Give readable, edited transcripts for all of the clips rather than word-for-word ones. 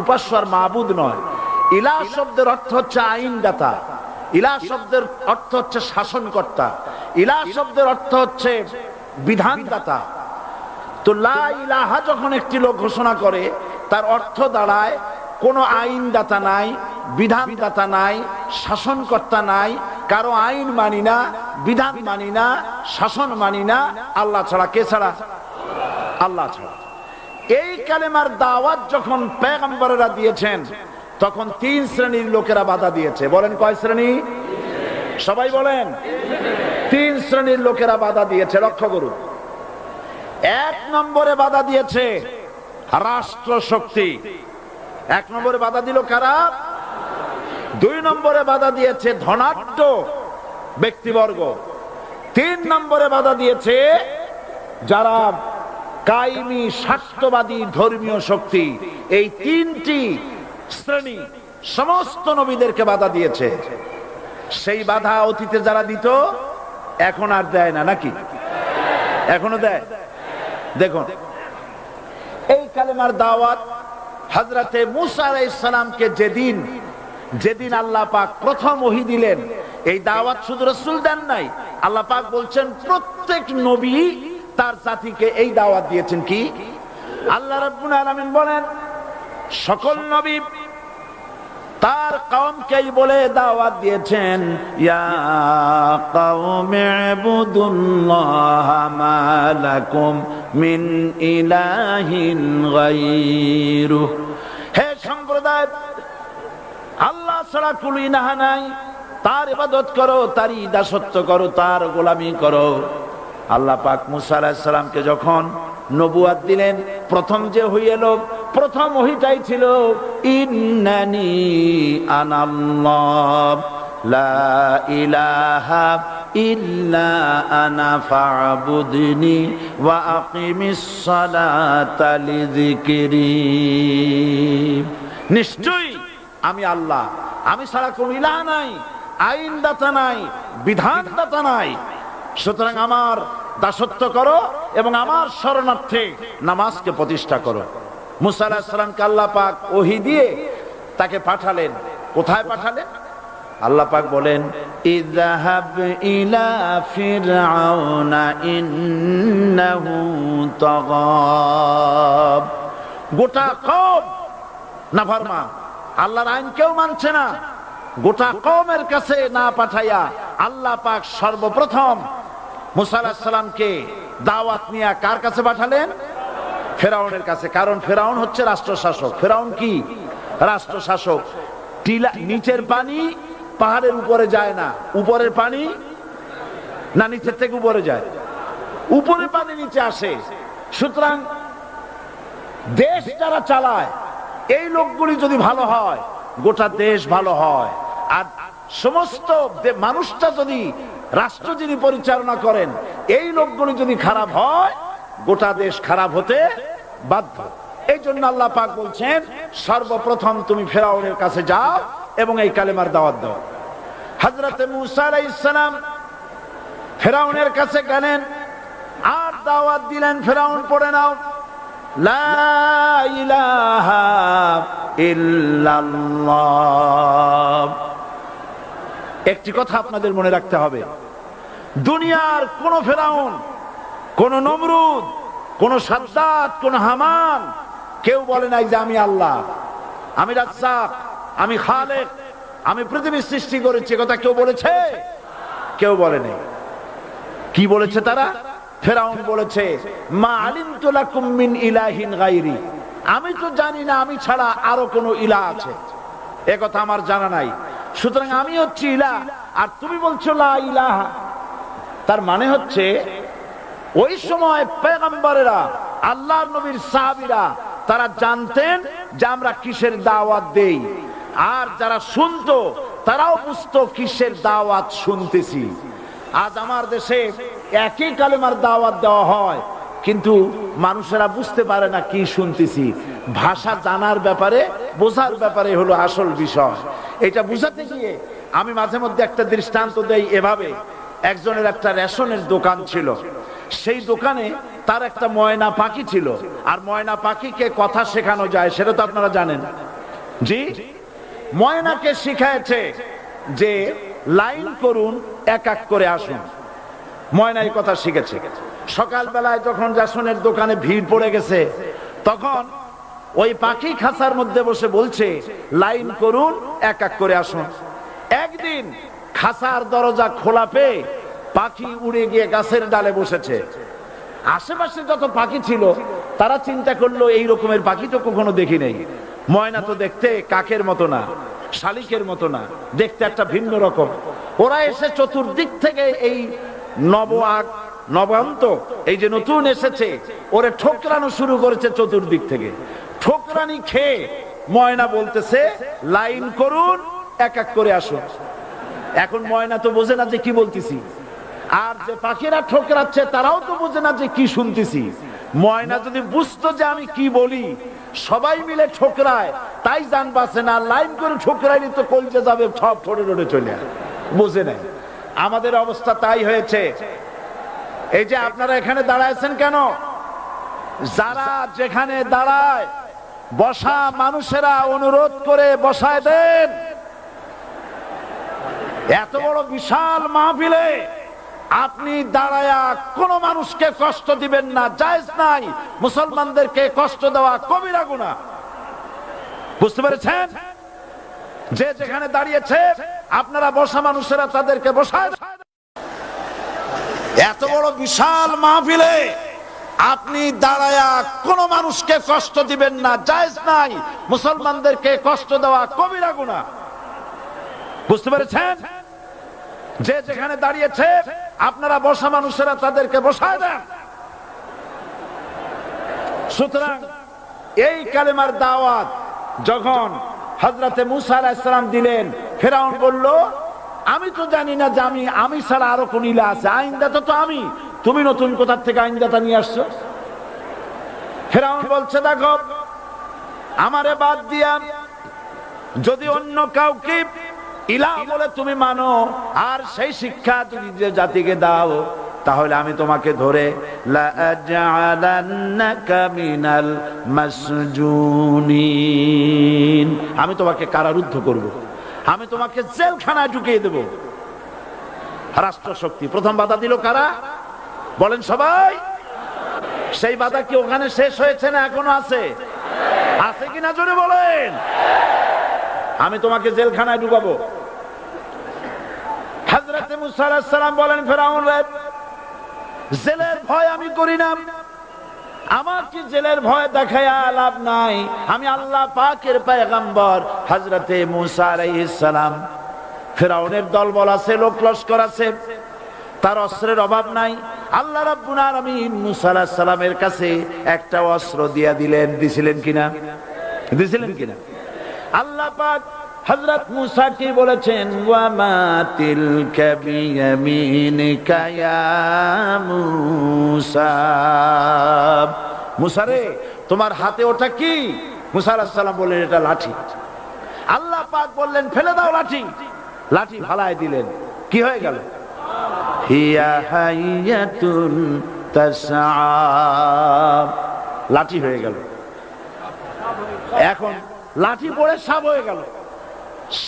উপাস্য আর মাবুদ নয়। ইলাহ শব্দের অর্থ হচ্ছে আইনদাতা, ইলাহ শব্দের অর্থ হচ্ছে শাসনকর্তা, ইলাহ শব্দের অর্থ হচ্ছে বিধানদাতা। তো লা ইলাহা যখন একটি লোক ঘোষণা করে, তার অর্থ দাঁড়ায় কোনো আইনদাতা নাই, বিধানদাতা নাই, শাসনকর্তা নাই, কারো আইন মানি না, বিধান মানি না, শাসন মানি না, আল্লাহ ছাড়া। কে ছাড়া? আল্লাহ ছাড়া। এই কালেমার দাওয়াত যখন পয়গম্বরেরা দিয়েছেন, তখন 3 শ্রেণীর লোকেরা বাধা দিয়েছে। বলেন কয় শ্রেণী? সবাই বলেন। 3 শ্রেণীর লোকেরা বাধা দিয়েছে। লক্ষ্য করুন। 1 নম্বরে বাধা দিয়েছে রাষ্ট্র শক্তি। 1 নম্বরে বাধা দিল কারা? 2 নম্বরে বাধা দিয়েছে ধনাঢ্য ব্যক্তিবর্গ। 3 নম্বরে বাধা দিয়েছে যারা কায়েমি স্বার্থবাদী ধর্মীয় শক্তি। এই 3টি শ্রেণী সমস্ত নবীদেরকে বাধা দিয়েছে। সেই বাধা অতীতে যারা দিত এখন আর দেয় না, নাকি? এখনো দেয়? দেখুন, এই কালেমার দাওয়াত হযরতে মূসা আলাইহিস সালামকে যেদিন আল্লাহ পাক প্রথম ওহী দিলেন, এই দাওয়াত শুধু রাসূল দেন নাই, আল্লাহ পাক বলছেন প্রত্যেক নবী তার জাতিকে এই দাওয়াত দিয়েছেন। কি? আল্লাহ রাব্বুল আলামিন বলেন সকল নবী তার কওমকেই বলে দাওয়াত দিয়েছেন, ইয়া কওমি ইবুদুল্লাহা মা লাকুম মিন ইলাহিন গায়রুহু। হে সম্প্রদায়, আল্লাহ ছাড়া কোনো ইলাহ নাই, তার ইবাদত করো, তারই দাসত্ব করো, তার গোলামি করো। আল্লাহ পাক মূসা আলাইহিস সালামকে যখন নবুয়াত দিলেন, প্রথম যে ওহী এলো, প্রথম ওহীটাই ছিল ইন্নানি আনাল্লাহ লা ইলাহা ইল্লা আনা ফা'বুদনি ওয়া আকিমিস সালাতা লিযিকরি। নিশ্চয়ই আমি আল্লাহ, আমি ছাড়া কোনো ইলাহ নাই, আইনদাতা নাই, বিধানদাতা নাই, সুতরাং আমার দাসত্ব করো এবং আমার শরণার্থে নামাজকে প্রতিষ্ঠা করো। মূসা আলাইহিস সালামকে আল্লাহ পাক ওহী দিয়ে তাকে পাঠালেন। কোথায় পাঠালেন? আল্লাহ পাক বলেন, ইযহাব ইলা ফিরআউনা ইন্নাহু তাগাব। গোটা কওম নাফরমান, আল্লাহর আইন কেউ মানছে না। গোটা কওমের কাছে না পাঠাইয়া আল্লাহ পাক সর্বপ্রথম মূসা আলাইহিস সালামকে দাওয়াত নিয়ে কার কাছে পাঠালেন? ফেরাউনের কাছে। কারণ ফেরাউন হচ্ছে রাষ্ট্রশাসক। ফেরাউন কি? রাষ্ট্রশাসক। নিচের পানি পাহাড়ের উপরে যায় না, উপরের পানি না নিচের থেকে উপরে যায়? উপরে পানি নিচে আসে। সুতরাং দেশ যারা চালায়, এই লোকগুলি যদি ভালো হয়, গোটা দেশ ভালো হয়। আর সমস্ত মানুষটা যদি, রাষ্ট্র যিনি পরিচালনা করেন, এই লোকগুলি যদি খারাপ হয়, গোটা দেশ খারাপ হতে বাধ্য। এই জন্য আল্লাহ পাক বলছেন সর্বপ্রথম তুমি ফেরাউনের কাছে যাও এবং এই কালেমার দাওয়াত দাও। হযরতে মূসা আলাইহিস সালাম ফেরাউনের কাছে গেলেন আর দাওয়াত দিলেন, ফেরাউন পড়ে নাও লা ইলাহা ইল্লাল্লাহ। একটি কথা আপনাদের মনে রাখতে হবে, দুনিয়ার কোন ফেরাউন, কোন নমরুদ, কোন সাদ্দাত, কোন হামান কেউ বলে নাই যে আমি আল্লাহ, আমি রাজ্জাক, আমি খালেক, আমি পৃথিবী সৃষ্টি করেছি। কথা কেউ বলেছে? কেউ বলে নাই। কি বলেছে তারা? ফেরাউন বলেছে মা আলিমতু লাকুম মিন ইলাহিন গায়রি, আমি তো জানি না আমি ছাড়া আরো কোন ইলাহ আছে, এ কথা আমার জানা নাই, সুতরাং আমি হচ্ছি ইলাহ আর তুমি বলছো লা ইলাহা। তার মানে হচ্ছে ওই সময় পয়গম্বরেরা, আল্লাহর নবীর সাহাবীরা, তারা জানতেন যে আমরা কিসের দাওয়াত দেই, আর যারা শুনতো তারাও বুঝতো কিসের দাওয়াত শুনতেছি। আজ আমার দেশে একই কালেমার দাওয়াত দেওয়া হয়, কিন্তু মানুষেরা বুঝতে পারে না কি শুনতেছি। ভাষা জানার ব্যাপারে, বোঝার ব্যাপারে হলো আসল বিষয়। এটা বুঝাতে গিয়ে আমি মাঝে মধ্যে একটা দৃষ্টান্ত দেই এভাবে। একজনের একটা রেশনের দোকান ছিল, সেই দোকানে তার একটা ময়না পাখি ছিল। আর ময়না পাখিকে কথা শেখানো যায়, সেটা তো আপনারা জানেন। জি, ময়নাকে শিখায়েছে যে লাইন করুন, এক এক করে আসুন। ময়না এই কথা শিখেছে। সকালবেলায় যখন রেশনের দোকানে ভিড় পড়ে গেছে, তখন ওই পাখি খাঁচার মধ্যে বসে বলছে লাইন করুন, এক এক করে আসুন। একদিন খাঁচার দরজা খোলা পেয়ে পাখি উড়ে গিয়ে গাছের ডালে বসেছে। আশেপাশে যত পাখি ছিল তারা চিন্তা করলো এই রকমের পাখি তো কখনো দেখি নেই। ময়না তো দেখতে কাকের মতো না, শালিকের মতো না, দেখতে একটা ভিন্ন রকম। ওরা এসে চতুর্দিক থেকে এই নবান্ত এই যে নতুন এসেছে ওরে ঠোকরানো শুরু করেছে চতুর্দিক থেকে। ঠোকরানি খেয়ে ময়না বলতেছে লাইন করুন, এক এক করে আসুন। এখন ময়না তো বোঝে না যে কি বলতেছি, আর যে পাখিরা ঠোকরাচ্ছে তারাও তো বোঝে না যে কি শুনতেছি। ময়না যদি বুঝতো যে আমি কি বলি, সবাই মিলে ঠোকরায়, তাই জান বাঁচে না। লাইন করে ঠোকরাইনি তো কলজে যাবে, সব ঠোঁটে ঠোঁটে চলে বোঝে না। আমাদের অবস্থা তাই হয়েছে। এই যে আপনারা এখানে দাঁড়াইছেন কেন? যারা যেখানে দাঁড়ায় বসা মানুষেরা অনুরোধ করে বসায় দেন। এত বড় বিশাল মাহফিলে আপনি দাঁড়ায়া কোন মানুষকে কষ্ট দিবেন না, জায়েজ নাই। মুসলমানদেরকে কষ্ট দেওয়া কবিরা গুনাহ। বুঝতে পেরেছেন? যে যেখানে দাঁড়িয়েছে আপনারা বসা মানুষেরা তাদেরকে বসায় দেন। এত বড় বিশাল মাহফিলে আপনি দাঁড়ায়া কোন মানুষকে কষ্ট দিবেন না, জায়েজ নাই। মুসলমানদেরকে কষ্ট দেওয়া কবিরা গুনাহ। বুঝতে পেরেছেন? যে যেখানে দাঁড়িয়েছে আপনারা বসা মানুষেরা তাদেরকে বসায় দেন। সুতরাং এই কালেমার দাওয়াত যখন হযরতে মুসা আলাইহিস সালাম দিলেন, ফেরাউন বলল আমি তো জানি না যে আমি ছাড়া আরো কোন ইলা আছে, আইনদাতা তো আমি, তুমি নতুন কোথা থেকে আইনদাতা নিয়ে আসছো? ফেরাউন বলছে দেখো, আমারে বাদ দিয়া যদি অন্য কাউকে ইলাহ বলে তুমি মানো আর সেই শিক্ষা তুমি যে জাতিকে দাও, তাহলে আমি তোমাকে ধরে লাআজআলান্নাকা মিনাল মাসজুনিন, আমি তোমাকে কারারুদ্ধ করব, আমি তোমাকে জেলখানায় ঢুকিয়ে দেব। রাষ্ট্রশক্তি প্রথম বাধা দিল কারা? বলেন সবাই। সেই বাধা কি ওখানে শেষ হয়েছে না এখনো আছে? আছে কিনা জোরে বলেন। আমি তোমাকে জেলখানায় ঢুকাবো। হযরত মুসা আলাইহিস সালাম বলেন ফেরাউন রে, জেলের ভয় আমি করি না, আমার কি জেলের ভয় দেখায়া লাভ নাই। আমি আল্লাহ পাকের পয়গম্বর হযরত মুসা আলাইহিস সালাম। ফেরাউনের দলবল আছে, লোক লস্কর আছে, তার অস্ত্রের অভাব নাই। আল্লাহ রাব্বুল আলামিন মুসা আলাইহিস সালামের কাছে একটা অস্ত্র দিয়া দিলেন। দিছিলেন কিনা? দিছিলেন কিনা? আল্লাহ পাক হযরত মুসা কি বলেছেন, ওয়া মা তিলকা বিয়ামিনিকা ইয়া মুসা, মুসা রে তোমার হাতে ওটা কি? মুসা আলাইহিস সালাম বললেন এটা লাঠি। আল্লাহ পাক বললেন ফেলে দাও লাঠি। লাঠি ফালায় দিলেন। কি হয়ে গেল? হিয়া হাইয়াতুন তাসআ, লাঠি হয়ে গেল। এখন লাঠি পড়ে সাপ হয়ে গেল।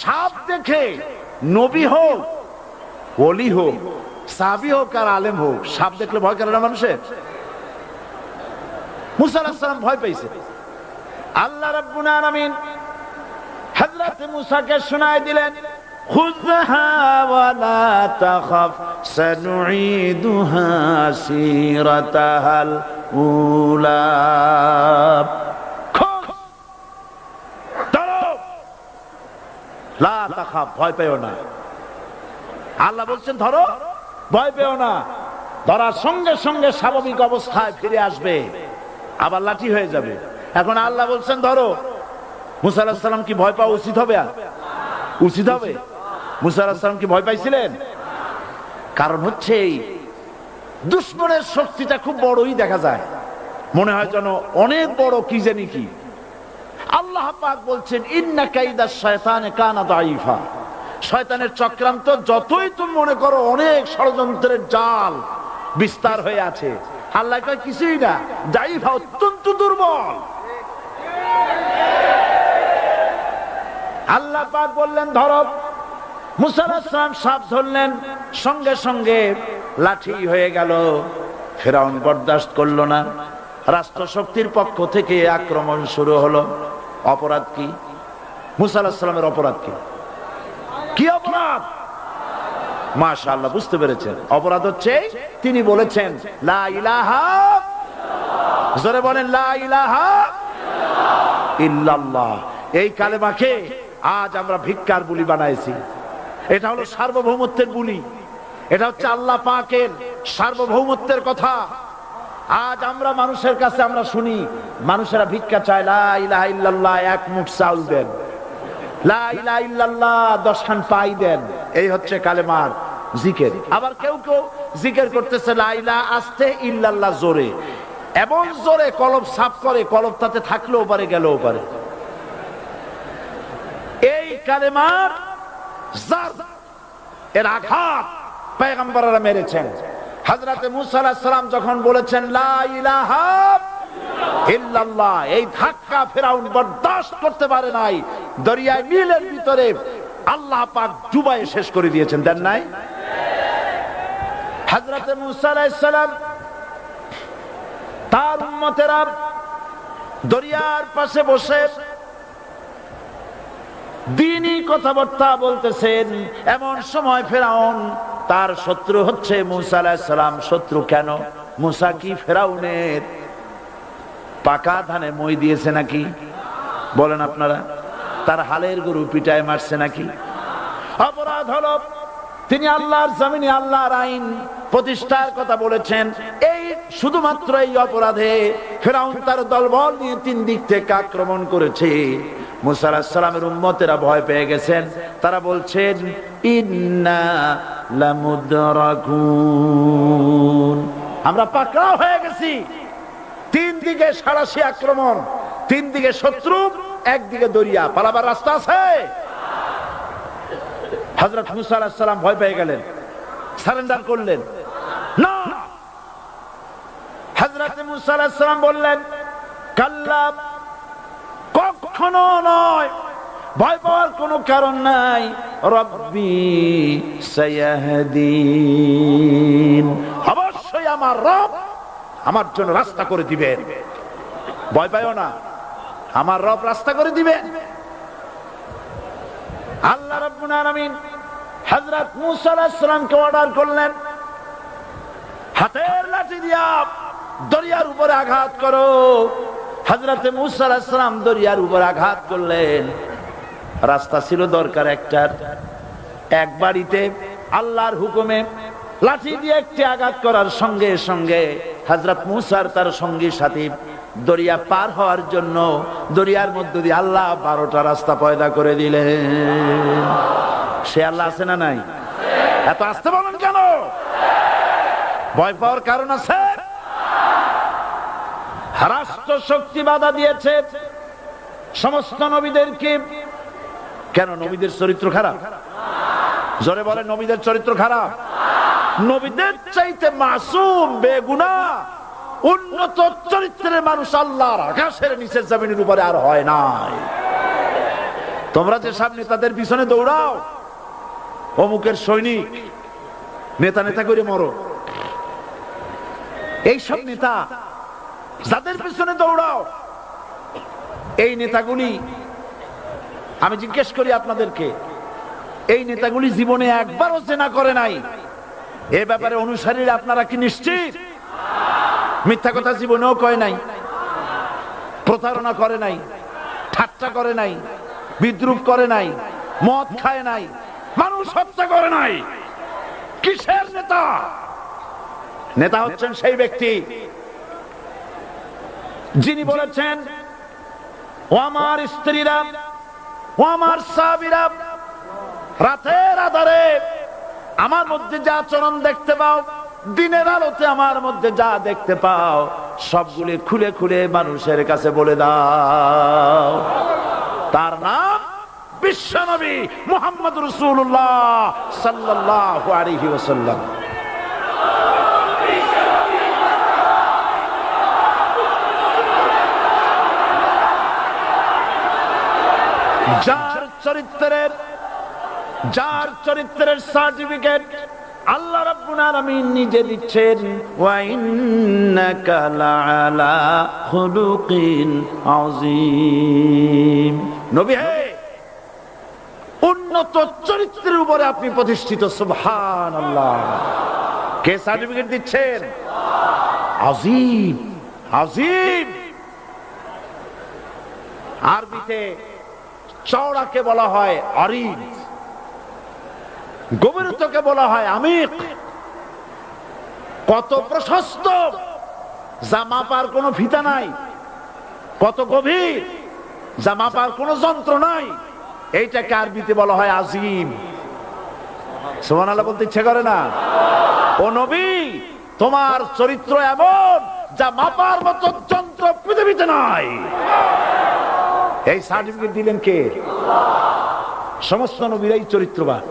সাপ দেখে নবী হোক, ওলি হোক, সাহাবী হোক আর আলেম হোক, সাপ দেখলে ভয় করে না মানুষের? মুসা আলাইহিস সালাম ভয় পেয়েছে। আল্লাহ রাব্বুল আলামিন হযরত মুসাকে শোনায় দিলেন, খুযহা ওয়া লা তাখাফ সানুঈদুহা সিরাতাহাল উলা, লা তাখাফ, ভয় পেও না। আল্লাহ বলছেন ধরো, ভয় পেও না। ধরার সঙ্গে সঙ্গে স্বাভাবিক অবস্থায় ফিরে আসবে, আবার লাঠি হয়ে যাবে। এখন আল্লাহ বলছেন ধরো। মুসা আলাইহিস সালাম কি ভয় পাওয়া উচিত হবে? উচিত হবে? মুসা আলাইহিস সালাম কি ভয় পাইছিলেন? কারণ হচ্ছে এই দুশমনের শক্তিটা খুব বড়ই দেখা যায়, মনে হয় যেন অনেক বড় কি জানি কি। আল্লাহ পাক বলছেন ইন্না কাইদাশ শায়তানে কানা দাঈফা, শয়তানের চক্রান্ত যতই তুমি মনে করো অনেক ষড়যন্ত্রের জাল বিস্তার হয়ে আছে, আল্লাহ কয় কিছুই না, দাঈফা অত্যন্ত দুর্বল। আল্লাহ পাক বললেন ধরো। মুসা আলাইহিস সালাম সাপ ধরলেন, সঙ্গে সঙ্গে লাঠি হয়ে গেল। ফিরআউন বরদাস্ত করলো না, রাষ্ট্র শক্তির পক্ষ থেকে আক্রমণ শুরু হলো। অপরাধ কি? মুসা আলাইহিস সালামের অপরাধ কি? কি অপরাধ? মাশাআল্লাহ, বুঝতে পেরেছেন। অপরাধ হচ্ছে তিনি বলেছেন লা ইলাহা, জোরে বলেন লা ইলাহা ইল্লাল্লাহ। এই কালেমাকে আজ আমরা ভিক্ষার বুলি বানাইছি। এটা হলো সার্বভৌমত্বের বুলি, এটা হচ্ছে আল্লাহ পাকের সার্বভৌমত্বের কথা। আজ আমরা মানুষের কাছে আমরা শুনি, মানুষেরা ভিক্ষা চায়, লা ইলাহা ইল্লাল্লাহ, এক মুঠ চাউল দেন, লা ইলাহা ইল্লাল্লাহ 10 খান পাই দেন। এই হচ্ছে কালেমার জিকির। আবার কেউ কেউ জিকির করতেছে লা ইলাহা আস্তে, ইল্লাল্লাহ জোরে, এমন জোরে কলব সাফ করে, কলব তাতে থাকলেও পারে গেলেও পারে। এই কালেমার এর আঘাত পয়গম্বররা মেরেছেন। হযরতে মুসা আলাইহিস সালাম যখন বলেছেন লা ইলাহা ইল্লাল্লাহ, এই ধাক্কা ফিরআউন বরদাস্ত করতে পারে নাই। দরিয়ায় নীলের ভিতরে আল্লাহ পাক ডুবায়ে শেষ করে দিয়েছেন, দেন নাই? হযরতে মুসা আলাইহিস সালাম তার উম্মতেরা দরিয়ার পাশে বসে দ্বীনি কথাবার্তা বলতেছেন। এমন সময় ফিরআউন, তার শত্রু হচ্ছে মুসা আলাইহিস সালাম। শত্রু কেন? মুসা কি ফিরআউনের পাকা ধানে মই দিয়েছে নাকি? বলেন আপনারা। তার হালের গরু পিটায় মারছে নাকি? অপরাধ হলো তিনি আল্লাহর জমিনে আল্লাহর আইন প্রতিষ্ঠার কথা বলেছেন। এই শুধুমাত্র এই অপরাধে ফিরআউন তার দলবল নিয়ে 3 দিক থেকে আক্রমণ করেছে। মুসা আলাইহিস সালামের উম্মতেরা ভয় পেয়ে গেছেন। তারা বলছেন ইন্না লামুদরাকুন, আমরা পাকড়াও হয়ে গেছি। 3 দিকে সারাশি আক্রমণ, 3 দিকে শত্রু, একদিকে দরিয়া, পালাবার রাস্তা আছে? হযরত মুসা আলাইহিস সালাম ভয় পেয়ে গেলেন, সারেন্ডার করলেন না। হযরত মুসা আলাইহিস সালাম বললেন কাল্লা, কখনো নয়, ভয় পাওয়ার কোনো কারণ নাই। রব্বি সায়াহদিন, অবশ্যই আমার রব আমার জন্য রাস্তা করে দিবেন। ভয় পাইও না, আমার রব রাস্তা করে দিবেন। আল্লাহ রাব্বুল আলামিন হযরত মুসা আলাইহিস সালামকে অর্ডার করলেন, হাতের লাঠি দিয়া দরিয়ার উপরে আঘাত করো। হযরতে মুসা আলাইহিস সালাম দরিয়ার উপর আঘাত করলেন। রাস্তা ছিল দরকার একটার, এক বাড়িতে আল্লাহর হুকুমে লাঠি দিয়ে একটি আঘাত করার সঙ্গে সঙ্গে হযরত মুসার তার সঙ্গী সাথী দরিয়া পার হওয়ার জন্য দরিয়ার মধ্য দিয়ে আল্লাহ 12টা রাস্তা পয়দা করে দিলেন। সে আল্লাহ আছে না নাই? এত আসতে বলেন কেন? ভয় পাওয়ার কারণ আছে? রাষ্ট্র শক্তি বাধা দিয়েছে সমস্ত নবীদেরকে। কেন? নবীদের চরিত্র খারাপ? জোরে বলে, নবীদের চরিত্র খারাপ? নবীদের চাইতে মাসুম, বেগুনাহ, উন্নত চরিত্রের মানুষ আল্লাহর আকাশের নিচের জমিনের উপরে আর হয় নাই। তোমরা যে সব নেতাদের পিছনে দৌড়াও, অমুকের সৈনিক, নেতা নেতা করে মরো, এইসব নেতা যাদের পিছনে দৌড়াও, এই নেতাগুলি, আমি জিজ্ঞেস করি আপনাদেরকে, এই নেতাগুলি জীবনে একবারও জেনা করে নাই। এ ব্যাপারে অনুসারীরা আপনারা কি নিশ্চিত? মিথ্যা কথা জীবনেও কয় নাই, প্রতারণা করে নাই, ঠাট্টা করে নাই, বিদ্রুপ করে নাই, মদ খায় নাই, মানুষ হত্যা করে নাই। কিসের নেতা? নেতা হচ্ছেন সেই ব্যক্তি যিনি বলেছেন, ও আমার স্ত্রীরা, ও আমার সাহাবীরা, রাতের আধারে আমার মধ্যে যা আচরণ দেখতে পাও, দিনের আলোতে আমার মধ্যে যা দেখতে পাও, সবগুলি খুলে খুলে মানুষের কাছে বলে দাও। তার নাম বিশ্বনবী মুহাম্মদ রাসূলুল্লাহ সাল্লাল্লাহু আলাইহি ওয়াসাল্লাম। যার চরিত্রের সার্টিফিকেট আল্লাহ রাব্বুল আলামিন নিজে দিচ্ছেন, ওয়া ইন্নাকা লাআলা খুলুকিন আযীম। নবী হে, উন্নত চরিত্রের উপরে আপনি প্রতিষ্ঠিত। সুবহানাল্লাহ। কে সার্টিফিকেট দিচ্ছেন? আযীম, আযীম। আরবিতে চওড়াকে বলা হয় আরিদ, গভীরতাকে বলা হয় আমিক। কত প্রশস্ত, যা মাপার কোনো ফিতা নাই, কত গভীর, যা মাপার কোনো যন্ত্র নাই, এইটাকে আরবিতে বলা হয় আযীম। সুবহানাল্লাহ বলতে ইচ্ছে করে না? ও নবী, তোমার চরিত্র এমন যা মাপার মতো যন্ত্র পৃথিবীতে নাই। এই সার্টিফিকেট দিলেন কে? সমস্ত নবীরাই চরিত্রবান,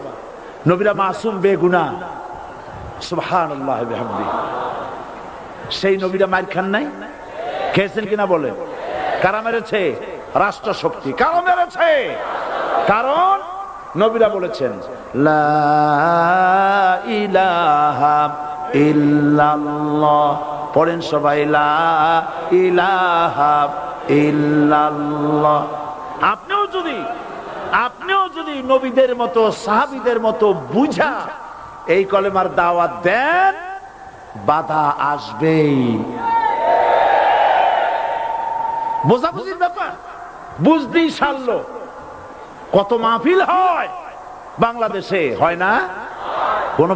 নবীরা মাসুম, বেগুনাহ। সুবহানাল্লাহ বিহামদিহি। সেই নবীরা মার খান নাই? খেয়েছেন কিনা বলেন? কারা মেরেছে? রাষ্ট্র শক্তি। কারা মেরেছে? কারণ নবীরা বলেছেন লা ইলাহা ইল্লাল্লাহ। পড়েন সবাই, লা ইলাহা ইল্লাল্লাহ। আপনিও যদি নবীদের মতো, সাহাবীদের মতো বুঝা এই কলেমার দাওয়াত দেন, বাধা আসবেই। বোঝাবুঝির ব্যাপার, বুঝতেই সারলো। কত মাহফিল হয় বাংলাদেশে, হয় না?